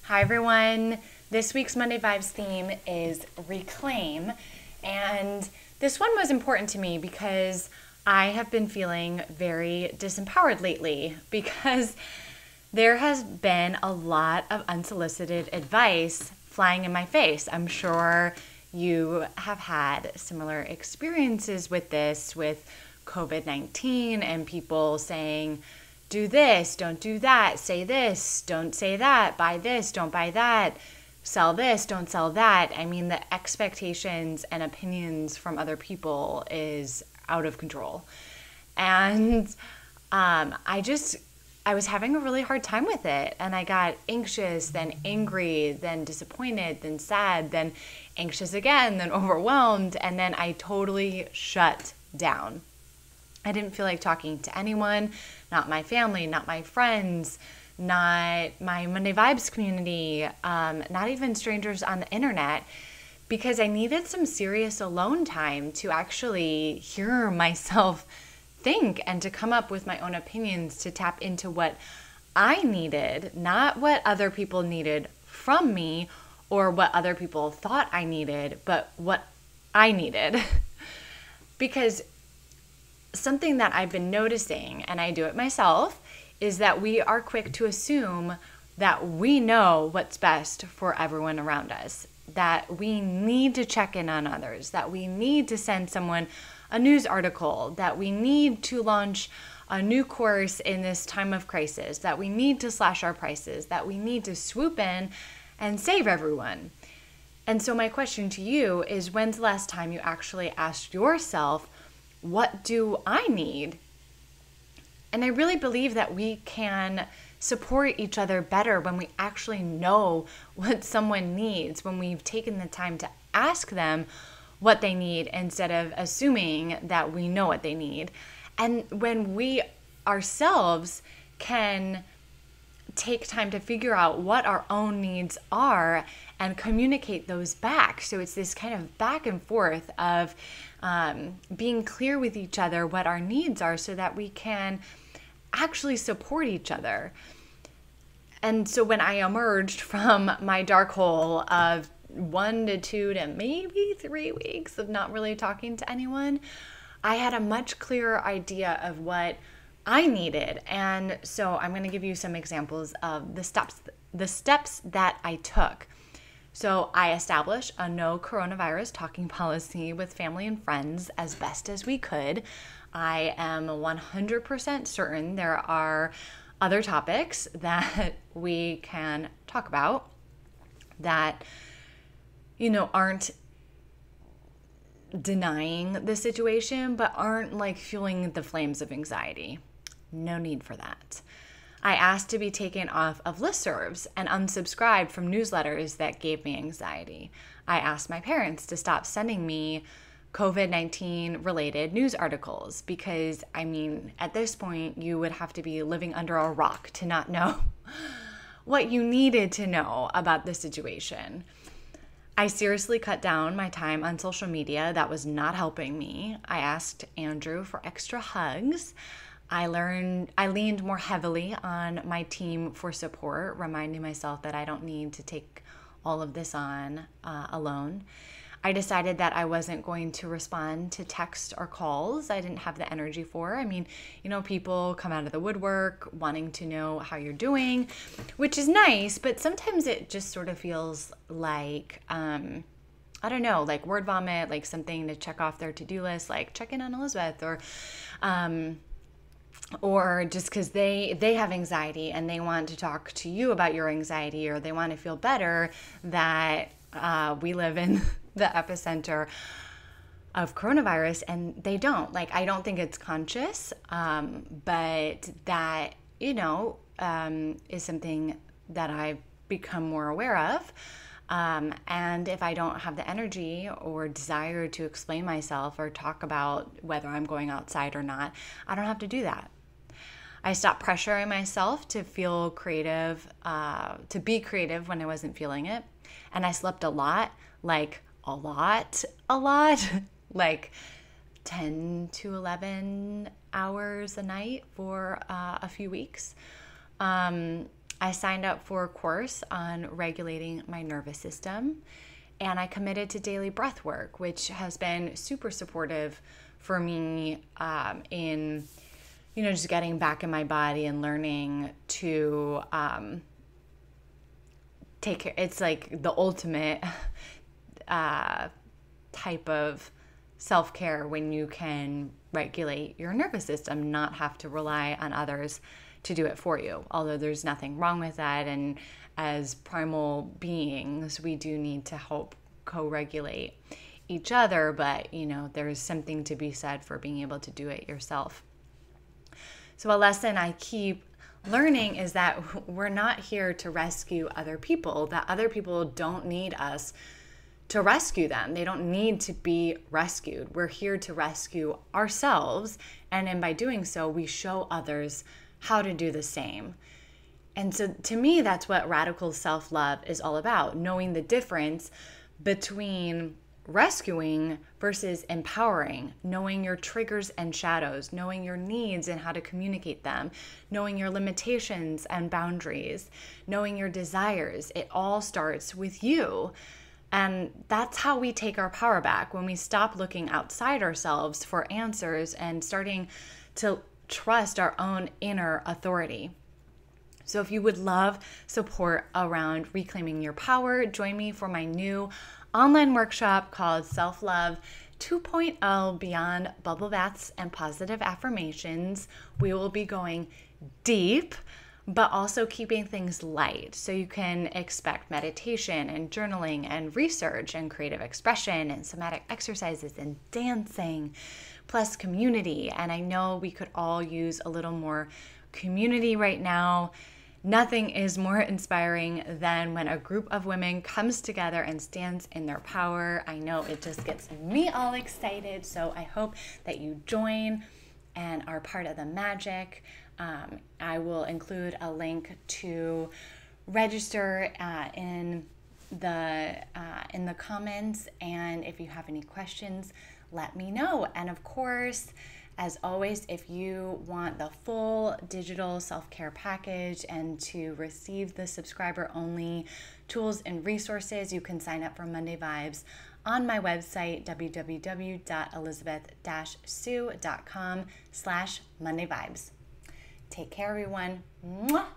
Hi everyone. This week's Monday Vibes theme is reclaim. And this one was important to me because I have been feeling very disempowered lately because there has been a lot of unsolicited advice flying in my face. I'm sure you have had similar experiences with this, with COVID-19 and people saying, do this, don't do that, say this, don't say that, buy this, don't buy that, sell this, don't sell that. I mean, the expectations and opinions from other people is out of control. And I was having a really hard time with it. And I got anxious, then angry, then disappointed, then sad, then anxious again, then overwhelmed. And then I totally shut down. I didn't feel like talking to anyone, not my family, not my friends, not my Monday Vibes community, not even strangers on the internet, because I needed some serious alone time to actually hear myself think and to come up with my own opinions, to tap into what I needed, not what other people needed from me or what other people thought I needed, but what I needed. Because something that I've been noticing, and I do it myself, is that we are quick to assume that we know what's best for everyone around us, that we need to check in on others, that we need to send someone a news article, that we need to launch a new course in this time of crisis, that we need to slash our prices, that we need to swoop in and save everyone. And so my question to you is, when's the last time you actually asked yourself, what do I need? And I really believe that we can support each other better when we actually know what someone needs, when we've taken the time to ask them what they need instead of assuming that we know what they need. And when we ourselves can take time to figure out what our own needs are and communicate those back. So it's this kind of back and forth of being clear with each other what our needs are so that we can actually support each other. And so when I emerged from my dark hole of 1 to 2 to maybe 3 weeks of not really talking to anyone, I had a much clearer idea of what I needed. And so I'm going to give you some examples of the steps that I took. So I established a no coronavirus talking policy with family and friends as best as we could. I am 100% certain there are other topics that we can talk about that, aren't denying the situation, but aren't like fueling the flames of anxiety. No need for that. I asked to be taken off of listservs and unsubscribed from newsletters that gave me anxiety. I asked my parents to stop sending me COVID-19 related news articles because, at this point, you would have to be living under a rock to not know what you needed to know about the situation. I seriously cut down my time on social media. That was not helping me. I asked Andrew for extra hugs. I leaned more heavily on my team for support, reminding myself that I don't need to take all of this on alone. I decided that I wasn't going to respond to text or calls I didn't have the energy for. People come out of the woodwork wanting to know how you're doing, which is nice, but sometimes it just sort of feels like, like word vomit, like something to check off their to-do list, like check in on Elizabeth, or just because they have anxiety and they want to talk to you about your anxiety, or they want to feel better that we live in the epicenter of coronavirus and they don't. I don't think it's conscious, but that, is something that I've become more aware of. And if I don't have the energy or desire to explain myself or talk about whether I'm going outside or not, I don't have to do that. I stopped pressuring myself to feel creative, to be creative when I wasn't feeling it. And I slept a lot, like 10 to 11 hours a night for a few weeks. I signed up for a course on regulating my nervous system, and I committed to daily breath work, which has been super supportive for me in, just getting back in my body and learning to take care. It's like the ultimate type of self-care when you can regulate your nervous system, not have to rely on others to do it for you. Although there's nothing wrong with that, and as primal beings, we do need to help co-regulate each other, but there's something to be said for being able to do it yourself. So a lesson I keep learning is that we're not here to rescue other people, that other people don't need us to rescue them. They don't need to be rescued. We're here to rescue ourselves, and by doing so, we show others how to do the same. And so to me, that's what radical self-love is all about, knowing the difference between rescuing versus empowering, knowing your triggers and shadows, knowing your needs and how to communicate them, knowing your limitations and boundaries, knowing your desires. It all starts with you. And that's how we take our power back, when we stop looking outside ourselves for answers and starting to trust our own inner authority. So if you would love support around reclaiming your power, join me for my new online workshop called Self-Love 2.0 Beyond Bubble Baths and Positive Affirmations. We will be going deep, but also keeping things light. So you can expect meditation and journaling and research and creative expression and somatic exercises and dancing, plus community. And I know we could all use a little more community right now. Nothing is more inspiring than when a group of women comes together and stands in their power. I know it just gets me all excited. So I hope that you join and are part of the magic. I will include a link to register in the comments. And if you have any questions, let me know. And of course, as always, if you want the full digital self-care package and to receive the subscriber-only tools and resources, you can sign up for Monday Vibes on my website, www.elizabeth-sue.com/mondaybvibes. Take care, everyone. Mwah!